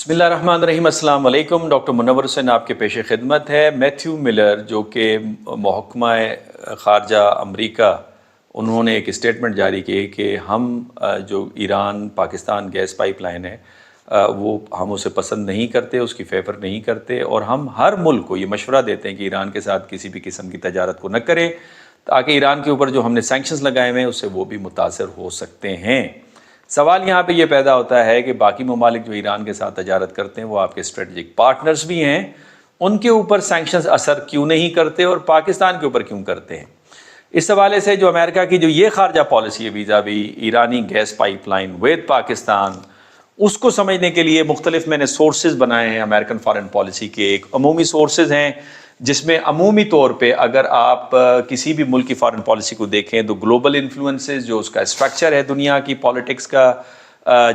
بسم اللہ الرحمن الرحیم۔ السلام علیکم۔ ڈاکٹر منور حسین آپ کے پیش خدمت ہے۔ میتھیو ملر جو کہ محکمہ خارجہ امریکہ، انہوں نے ایک اسٹیٹمنٹ جاری کی کہ ہم جو Iran Pakistan gas pipeline ہے وہ ہم اسے پسند نہیں کرتے، اس کی فیور نہیں کرتے، اور ہم ہر ملک کو یہ مشورہ دیتے ہیں کہ ایران کے ساتھ کسی بھی قسم کی تجارت کو نہ کرے، تاکہ ایران کے اوپر جو ہم نے سینکشنز لگائے ہوئے ہیں اس سے وہ بھی متاثر ہو سکتے ہیں۔ سوال یہاں پہ یہ پیدا ہوتا ہے کہ باقی ممالک جو ایران کے ساتھ تجارت کرتے ہیں وہ آپ کے اسٹریٹجک پارٹنرز بھی ہیں، ان کے اوپر سینکشنز اثر کیوں نہیں کرتے اور پاکستان کے اوپر کیوں کرتے ہیں؟ اس حوالے سے جو امریکہ کی جو یہ خارجہ پالیسی ہے ویزا بھی ایرانی gas pipeline with Pakistan, اس کو سمجھنے کے لیے مختلف میں نے سورسز بنائے ہیں۔ امریکن فارن پالیسی کے ایک عمومی سورسز ہیں جس میں عمومی طور پہ اگر آپ کسی بھی ملک کی فارن پالیسی کو دیکھیں تو گلوبل انفلوئنسز جو اس کا اسٹرکچر ہے دنیا کی پالیٹکس کا،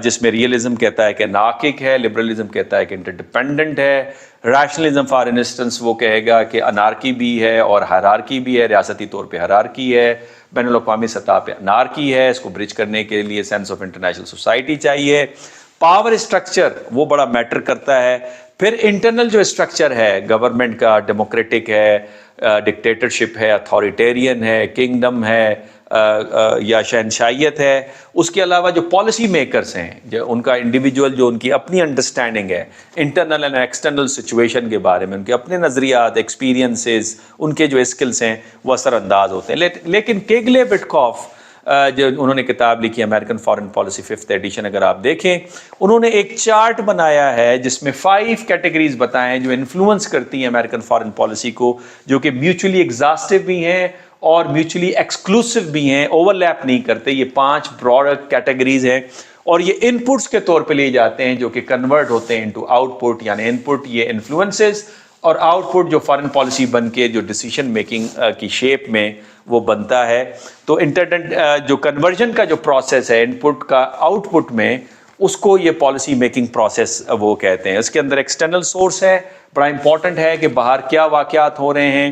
جس میں ریئلزم کہتا ہے کہ ناقق ہے، لبرلزم کہتا ہے کہ انٹرڈیپینڈنٹ ہے، ریشنلزم فار انسٹنس وہ کہے گا کہ انارکی بھی ہے اور ہرارکی بھی ہے، ریاستی طور پہ ہرارکی ہے، بین الاقوامی سطح پہ انارکی ہے، اس کو برج کرنے کے لیے سینس آف انٹرنیشنل سوسائٹی چاہیے۔ پاور اسٹرکچر وہ بڑا میٹر کرتا ہے۔ پھر انٹرنل جو اسٹرکچر ہے گورنمنٹ کا، ڈیموکریٹک ہے، ڈکٹیٹرشپ ہے، اتھارٹیرین ہے، کنگڈم ہے یا شہنشاہیت ہے۔ اس کے علاوہ جو پالیسی میکرز ہیں، جو ان کا انڈیویجول جو ان کی اپنی انڈرسٹینڈنگ ہے انٹرنل اینڈ ایکسٹرنل سچویشن کے بارے میں، ان کے اپنے نظریات، ایکسپیرینسز، ان کے جو اسکلز ہیں وہ اثر انداز ہوتے ہیں۔ لیکن کیگلے وٹکوف جو انہوں نے کتاب لکھی American foreign policy 5th edition, اگر آپ دیکھیں انہوں نے ایک چارٹ بنایا ہے جس میں 5 کیٹیگریز بتائیں جو انفلوئنس کرتی ہیں امریکن فارن پالیسی کو، جو کہ میوچولی ایگزاسٹو بھی ہیں اور میوچولی ایکسکلوسیو بھی ہیں، اوور لیپ نہیں کرتے۔ یہ 5 براڈ کیٹیگریز ہیں اور یہ ان پٹس کے طور پہ لیے جاتے ہیں جو کہ کنورٹ ہوتے ہیں انٹو آؤٹ پٹ، یعنی ان پٹ یہ انفلوئنسز اور آؤٹ پٹ جو فارن پالیسی بن کے جو ڈیسیشن میکنگ کی شیپ میں وہ بنتا ہے۔ تو جو کنورژن کا جو پروسیس ہے ان پٹ کا آؤٹ پٹ میں، اس کو یہ پالیسی میکنگ پروسیس وہ کہتے ہیں۔ اس کے اندر ایکسٹرنل سورس ہے، بڑا امپورٹنٹ ہے کہ باہر کیا واقعات ہو رہے ہیں،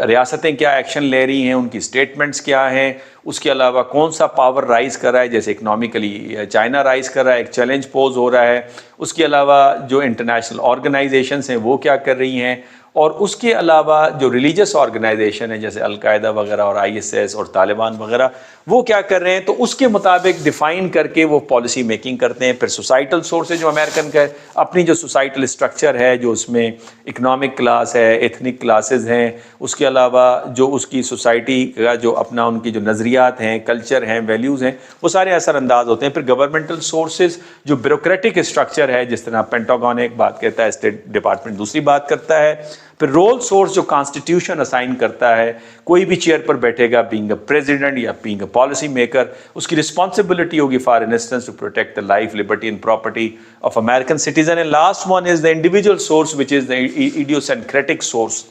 ریاستیں کیا ایکشن لے رہی ہیں، ان کی سٹیٹمنٹس کیا ہیں، اس کے علاوہ کون سا پاور رائز کر رہا ہے، جیسے اکنامکلی چائنا رائز کر رہا ہے، ایک چیلنج پوز ہو رہا ہے، اس کے علاوہ جو انٹرنیشنل آرگنائزیشنز ہیں وہ کیا کر رہی ہیں، اور اس کے علاوہ جو ریلیجس آرگنائزیشن ہے جیسے القاعدہ وغیرہ اور ISS اور طالبان وغیرہ وہ کیا کر رہے ہیں، تو اس کے مطابق ڈیفائن کر کے وہ پالیسی میکنگ کرتے ہیں۔ پھر سوسائٹل سورسز جو امریکن کا اپنی جو سوسائٹل اسٹرکچر ہے، جو اس میں اکنامک کلاس ہے، ایتھنک کلاسز ہیں، اس کے علاوہ جو اس کی سوسائٹی کا جو اپنا ان کی جو نظریات ہیں، کلچر ہیں، ویلیوز ہیں، وہ سارے اثر انداز ہوتے ہیں۔ پھر گورنمنٹل سورسز جو بیوروکریٹک اسٹرکچر ہے، جس طرح پینٹاگون ایک بات کہتا ہے، اسٹیٹ ڈپارٹمنٹ دوسری بات کرتا ہے۔ پھر رول سورس جو کانسٹیٹیوشن اسائن کرتا ہے، کوئی بھی چیئر پر بیٹھے گا بینگ اے پریزیڈنٹ یا بینگ اے پالیسی میکر، اس کی رسپانسبلٹی ہوگی for instance to protect the life, liberty and property of American citizen. And last one is the individual source which is the idiosyncratic source.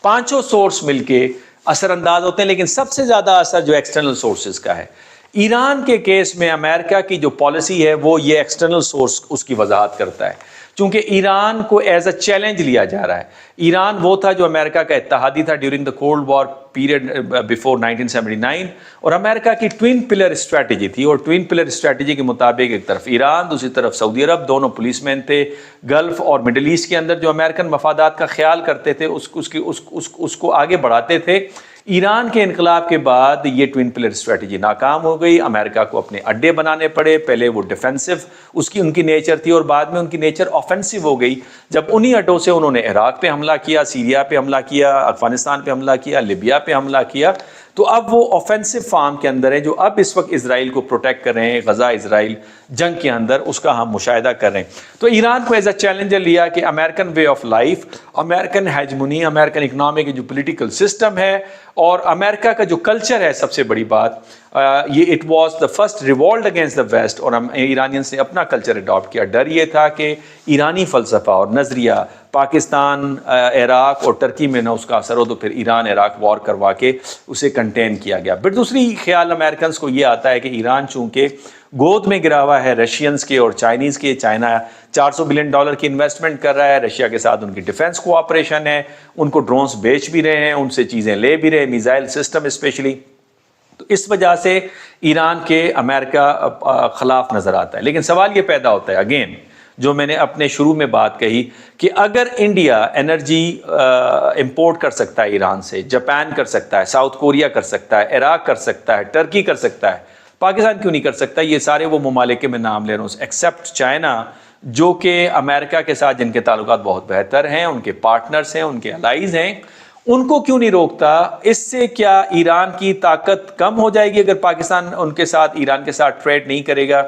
5 source مل کے اثر انداز ہوتے ہیں، لیکن سب سے زیادہ اثر جو ایکسٹرنل سورسز کا ہے۔ ایران کے کیس میں امریکہ کی جو پالیسی ہے وہ یہ ایکسٹرنل سورس اس کی وضاحت کرتا ہے، چونکہ ایران کو ایز اے چیلنج لیا جا رہا ہے۔ ایران وہ تھا جو امریکہ کا اتحادی تھا during the cold war period before 1979، اور امریکہ کی ٹوین پلر اسٹریٹجی تھی، اور ٹوین پلر اسٹریٹجی کے مطابق ایک طرف ایران، دوسری طرف سعودی عرب، دونوں پولیس مین تھے۔ گلف اور مڈل ایسٹ کے اندر جو امریکن مفادات کا خیال کرتے تھے اس کو آگے بڑھاتے تھے۔ ایران کے انقلاب کے بعد یہ ٹوین پلر اسٹریٹجی ناکام ہو گئی، امریکہ کو اپنے اڈے بنانے پڑے۔ پہلے وہ ڈیفینسو ان کی نیچر تھی، اور بعد میں ان کی نیچر آفینسو ہو گئی، جب انہی اڈوں سے انہوں نے عراق پہ حملہ کیا، سیریا پہ حملہ کیا، افغانستان پہ حملہ کیا، لیبیا پہ حملہ کیا۔ تو اب وہ آفینسو فارم کے اندر ہے جو اب اس وقت اسرائیل کو پروٹیکٹ کر رہے ہیں، غزہ اسرائیل جنگ کے اندر اس کا ہم مشاہدہ کر رہے ہیں۔ تو ایران کو ایز اے چیلنجر لیا کہ American way of life, American hegemony, American economic جو پولیٹیکل سسٹم ہے اور امریکہ کا جو کلچر ہے، سب سے بڑی بات یہ it was the first revolt against the West, اور ایرانینس نے اپنا کلچر اڈاپٹ کیا۔ ڈر یہ تھا کہ ایرانی فلسفہ اور نظریہ پاکستان، عراق اور ترکی میں نہ اس کا اثر ہو، تو پھر ایران عراق وار کروا کے اسے کنٹین کیا گیا۔ پھر دوسری خیال امریکنز کو یہ آتا ہے کہ ایران چونکہ گود میں گرا ہوا ہے رشینز کے اور چائنیز کے، چائنا $400 بلین کی انویسٹمنٹ کر رہا ہے، رشیا کے ساتھ ان کی ڈیفنس کوآپریشن ہے، ان کو ڈرونز بیچ بھی رہے ہیں، ان سے چیزیں لے بھی رہے ہیں، میزائل سسٹم اسپیشلی۔ تو اس وجہ سے ایران کے امریکہ خلاف نظر آتا ہے۔ لیکن سوال یہ پیدا ہوتا ہے اگین جو میں نے اپنے شروع میں بات کہی کہ اگر انڈیا انرجی امپورٹ کر سکتا ہے ایران سے، جاپان کر سکتا ہے، ساؤتھ کوریا کر سکتا ہے، عراق کر سکتا ہے، ٹرکی کر سکتا ہے، پاکستان کیوں نہیں کر سکتا؟ یہ سارے وہ ممالک کے میں نام لے رہا ہوں ایکسیپٹ چائنا، جو کہ امریکہ کے ساتھ جن کے تعلقات بہت بہتر ہیں، ان کے پارٹنرز ہیں، ان کے الائز ہیں، ان کو کیوں نہیں روکتا؟ اس سے کیا ایران کی طاقت کم ہو جائے گی اگر پاکستان ان کے ساتھ، ایران کے ساتھ ٹریڈ نہیں کرے گا؟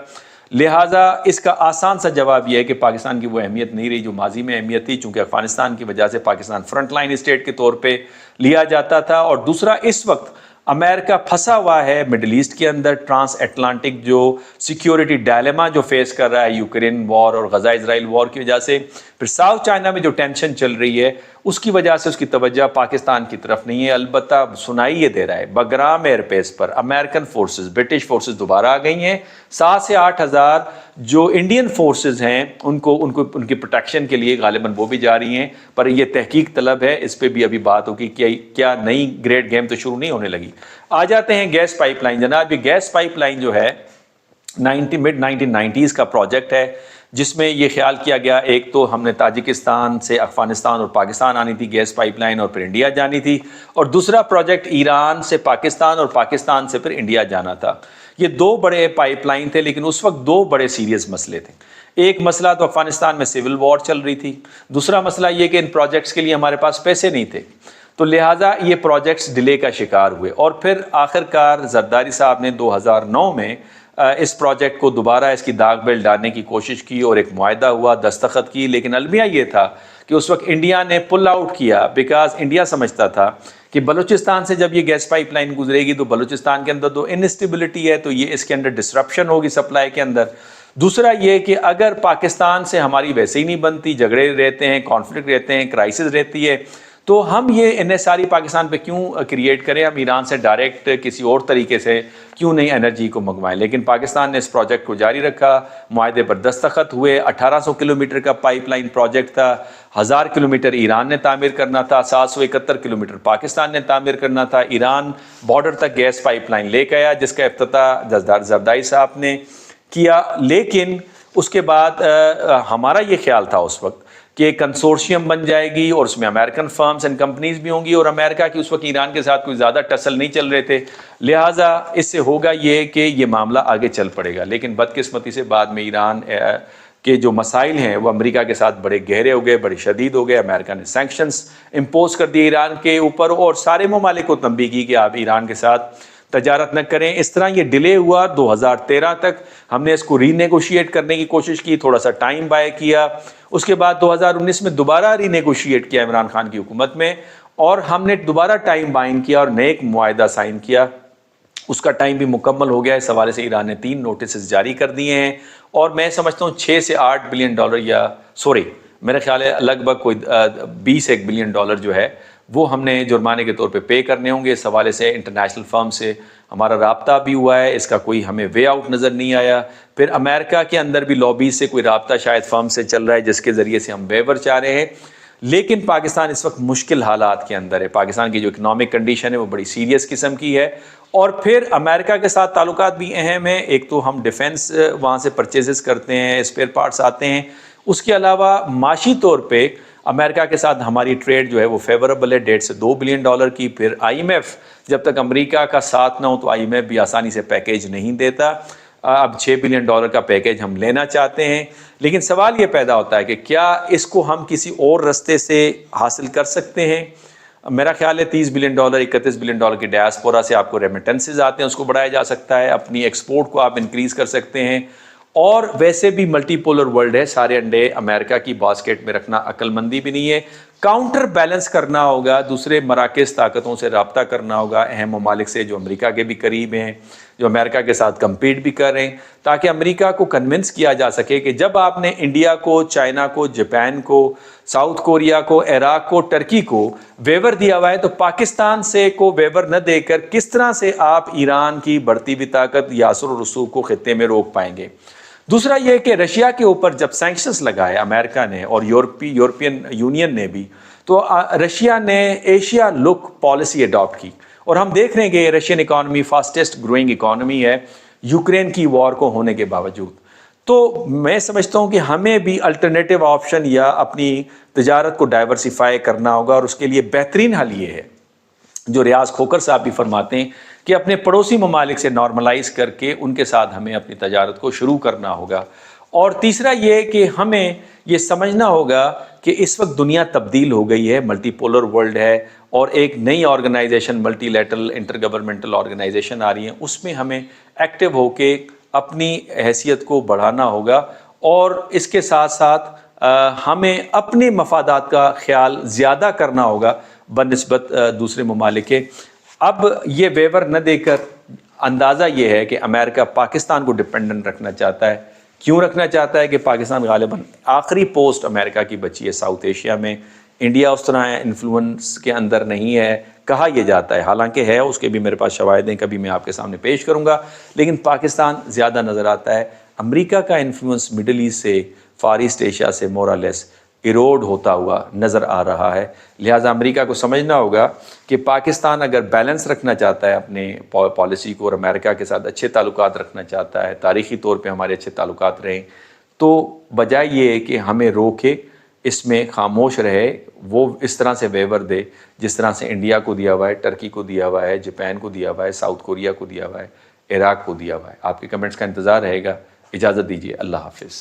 لہٰذا اس کا آسان سا جواب یہ ہے کہ پاکستان کی وہ اہمیت نہیں رہی جو ماضی میں اہمیت تھی، چونکہ افغانستان کی وجہ سے پاکستان فرنٹ لائن اسٹیٹ کے طور پہ لیا جاتا تھا، اور دوسرا اس وقت امریکہ پھنسا ہوا ہے مڈل ایسٹ کے اندر، ٹرانس اٹلانٹک جو سیکیورٹی ڈائلیما جو فیس کر رہا ہے یوکرین وار اور غزہ اسرائیل وار کی وجہ سے، پھر ساؤتھ چائنا میں جو ٹینشن چل رہی ہے اس کی وجہ سے اس کی توجہ پاکستان کی طرف نہیں ہے۔ البتہ سنائی یہ دے رہا ہے بگرام ایئر بیس پر امریکن فورسز، برٹش فورسز دوبارہ آ گئی ہیں، 7 سے 8 ہزار جو انڈین فورسز ہیں ان کی پروٹیکشن کے لیے غالباً وہ بھی جا رہی ہیں، پر یہ تحقیق طلب ہے، اس پہ بھی ابھی بات ہوگی کہ کیا نئی گریٹ گیم تو شروع نہیں ہونے لگی۔ آ جاتے ہیں گیس پائپ لائن۔ جناب یہ گیس پائپ لائن جو ہے مڈ 1990s کا پروجیکٹ ہے، جس میں یہ خیال کیا گیا، ایک تو ہم نے تاجکستان سے افغانستان اور پاکستان آنی تھی گیس پائپ لائن اور پھر انڈیا جانی تھی، اور دوسرا پروجیکٹ ایران سے پاکستان اور پاکستان سے پھر انڈیا جانا تھا۔ یہ 2 بڑے پائپ لائن تھے، لیکن اس وقت 2 بڑے سیریس مسئلے تھے۔ ایک مسئلہ تو افغانستان میں سول وار چل رہی تھی، دوسرا مسئلہ یہ کہ ان پروجیکٹس کے لیے ہمارے پاس پیسے نہیں تھے، تو لہٰذا یہ پروجیکٹس ڈیلے کا شکار ہوئے، اور پھر آخر کار زرداری صاحب نے 2009 میں اس پروجیکٹ کو دوبارہ اس کی داغ بیل ڈالنے کی کوشش کی اور ایک معاہدہ ہوا، دستخط کی، لیکن المیہ یہ تھا کہ اس وقت انڈیا نے پل آؤٹ کیا، بیکاز انڈیا سمجھتا تھا کہ بلوچستان سے جب یہ گیس پائپ لائن گزرے گی تو بلوچستان کے اندر تو انسٹیبلٹی ہے، تو یہ اس کے اندر ڈسرپشن ہوگی سپلائی کے اندر۔ دوسرا یہ کہ اگر پاکستان سے ہماری ویسے ہی نہیں بنتی، جھگڑے رہتے ہیں، کانفلکٹ رہتے ہیں، کرائسس رہتی ہے، تو ہم یہ انحصاری پاکستان پہ کیوں کریٹ کریں؟ ہم ایران سے ڈائریکٹ کسی اور طریقے سے کیوں نہیں انرجی کو منگوائیں؟ لیکن پاکستان نے اس پروجیکٹ کو جاری رکھا، معاہدے پر دستخط ہوئے، 1800 کلومیٹر کا پائپ لائن پروجیکٹ تھا، 1000 کلومیٹر ایران نے تعمیر کرنا تھا، 771 کلومیٹر پاکستان نے تعمیر کرنا تھا۔ ایران بارڈر تک گیس پائپ لائن لے کے آیا، جس کا افتتاح زرداری صاحب نے کیا، لیکن اس کے بعد ہمارا یہ خیال تھا اس وقت کہ ایک کنسورشیم بن جائے گی اور اس میں امریکن فرمز اینڈ کمپنیز بھی ہوں گی، اور امریکہ کی اس وقت ایران کے ساتھ کوئی زیادہ ٹسل نہیں چل رہے تھے، لہٰذا اس سے ہوگا یہ کہ یہ معاملہ آگے چل پڑے گا۔ لیکن بدقسمتی سے بعد میں ایران کے جو مسائل ہیں وہ امریکہ کے ساتھ بڑے گہرے ہو گئے، بڑے شدید ہو گئے، امریکہ نے سینکشنز امپوز کر دیے ایران کے اوپر، اور سارے ممالک کو تنبیہ کی کہ آپ ایران کے ساتھ تجارت نہ کریں۔ اس طرح یہ ڈیلے ہوا 2013 تک، ہم نے اس کو ری نیگوشیٹ کرنے کی کوشش کی، تھوڑا سا ٹائم بائے کیا، اس کے بعد 2019 میں دوبارہ ری نیگوشیٹ کیا عمران خان کی حکومت میں، اور ہم نے دوبارہ ٹائم بائن کیا اور نئے ایک معاہدہ سائن کیا، اس کا ٹائم بھی مکمل ہو گیا۔ اس حوالے سے ایران نے 3 نوٹسز جاری کر دیے ہیں، اور میں سمجھتا ہوں 6 سے 8 بلین ڈالر، یا سوری میرا خیال ہے لگ بھگ کوئی 20 بلین ڈالر جو ہے وہ ہم نے جرمانے کے طور پہ پے کرنے ہوں گے۔ اس حوالے سے انٹرنیشنل فرم سے ہمارا رابطہ بھی ہوا ہے، اس کا کوئی ہمیں وے آؤٹ نظر نہیں آیا۔ پھر امریکہ کے اندر بھی لابی سے کوئی رابطہ شاید فرم سے چل رہا ہے جس کے ذریعے سے ہم ویور چاہ رہے ہیں، لیکن پاکستان اس وقت مشکل حالات کے اندر ہے۔ پاکستان کی جو اکنامک کنڈیشن ہے وہ بڑی سیریس قسم کی ہے، اور پھر امریکہ کے ساتھ تعلقات بھی اہم ہیں۔ ایک تو ہم ڈیفنس وہاں سے پرچیزز کرتے ہیں، اسپیئر پارٹس آتے ہیں، اس کے علاوہ معاشی طور پہ امریکہ کے ساتھ ہماری ٹریڈ جو ہے وہ فیوریبل ہے 1.5 سے 2 بلین ڈالر کی۔ پھر آئی ایم ایف جب تک امریکہ کا ساتھ نہ ہو تو آئی ایم ایف بھی آسانی سے پیکیج نہیں دیتا۔ اب 6 بلین ڈالر کا پیکیج ہم لینا چاہتے ہیں، لیکن سوال یہ پیدا ہوتا ہے کہ کیا اس کو ہم کسی اور رستے سے حاصل کر سکتے ہیں؟ میرا خیال ہے 30 بلین ڈالر 31 بلین ڈالر کی ڈائسپورا سے آپ کو ریمیٹنسز آتے ہیں، اس کو بڑھایا جا سکتا ہے، اپنی ایکسپورٹ کو آپ انکریز کر سکتے ہیں، اور ویسے بھی ملٹی پولر ورلڈ ہے، سارے انڈے امریکہ کی باسکٹ میں رکھنا عقل مندی بھی نہیں ہے۔ کاؤنٹر بیلنس کرنا ہوگا، دوسرے مراکز طاقتوں سے رابطہ کرنا ہوگا، اہم ممالک سے جو امریکہ کے بھی قریب ہیں، جو امریکہ کے ساتھ کمپیٹ بھی کر رہے ہیں، تاکہ امریکہ کو کنونس کیا جا سکے کہ جب آپ نے انڈیا کو، چائنا کو، جاپان کو، ساؤتھ کوریا کو، عراق کو، ٹرکی کو ویور دیا ہوا ہے، تو پاکستان سے کو ویور نہ دے کر کس طرح سے آپ ایران کی بڑھتی ہوئی طاقت یا اثر و رسوخ کو خطے میں روک پائیں گے؟ دوسرا یہ کہ رشیا کے اوپر جب سینکشنز لگائے امریکہ نے اور یورپین یونین نے بھی، تو رشیا نے ایشیا لک پالیسی اڈاپٹ کی، اور ہم دیکھ رہے ہیں کہ Russian economy fastest growing economy ہے یوکرین کی وار کو ہونے کے باوجود۔ تو میں سمجھتا ہوں کہ ہمیں بھی الٹرنیٹیو آپشن یا اپنی تجارت کو ڈائیورسیفائی کرنا ہوگا، اور اس کے لیے بہترین حل یہ ہے جو ریاض کھوکر صاحب بھی فرماتے ہیں کہ اپنے پڑوسی ممالک سے نارملائز کر کے ان کے ساتھ ہمیں اپنی تجارت کو شروع کرنا ہوگا۔ اور تیسرا یہ کہ ہمیں یہ سمجھنا ہوگا کہ اس وقت دنیا تبدیل ہو گئی ہے، ملٹی پولر ورلڈ ہے، اور ایک نئی organization multilateral intergovernmental organization آ رہی ہیں، اس میں ہمیں ایکٹیو ہو کے اپنی حیثیت کو بڑھانا ہوگا، اور اس کے ساتھ ساتھ ہمیں اپنے مفادات کا خیال زیادہ کرنا ہوگا بنسبت دوسرے ممالک کے۔ اب یہ ویور نہ دے کر اندازہ یہ ہے کہ امریکہ پاکستان کو ڈپینڈنٹ رکھنا چاہتا ہے۔ کیوں رکھنا چاہتا ہے؟ کہ پاکستان غالباً آخری پوسٹ امریکہ کی بچی ہے ساؤتھ ایشیا میں، انڈیا اس طرح انفلوئنس کے اندر نہیں ہے، کہا یہ جاتا ہے، حالانکہ ہے، اس کے بھی میرے پاس شواہد ہیں، کبھی میں آپ کے سامنے پیش کروں گا، لیکن پاکستان زیادہ نظر آتا ہے۔ امریکہ کا انفلوئنس مڈل ایسٹ سے، فار ایسٹ ایشیا سے مور اور لیس ایروڈ ہوتا ہوا نظر آ رہا ہے، لہٰذا امریکہ کو سمجھنا ہوگا کہ پاکستان اگر بیلنس رکھنا چاہتا ہے اپنے پالیسی کو، اور امریکہ کے ساتھ اچھے تعلقات رکھنا چاہتا ہے، تاریخی طور پہ ہمارے اچھے تعلقات رہیں، تو بجائے یہ کہ ہمیں روکے، اس میں خاموش رہے، وہ اس طرح سے ویور دے جس طرح سے انڈیا کو دیا ہوا ہے، ٹرکی کو دیا ہوا ہے، جاپان کو دیا ہوا ہے، ساؤتھ کوریا کو دیا ہوا ہے، عراق کو دیا ہوا ہے۔ آپ کے کمنٹس کا انتظار رہے گا، اجازت دیجیے، اللہ حافظ۔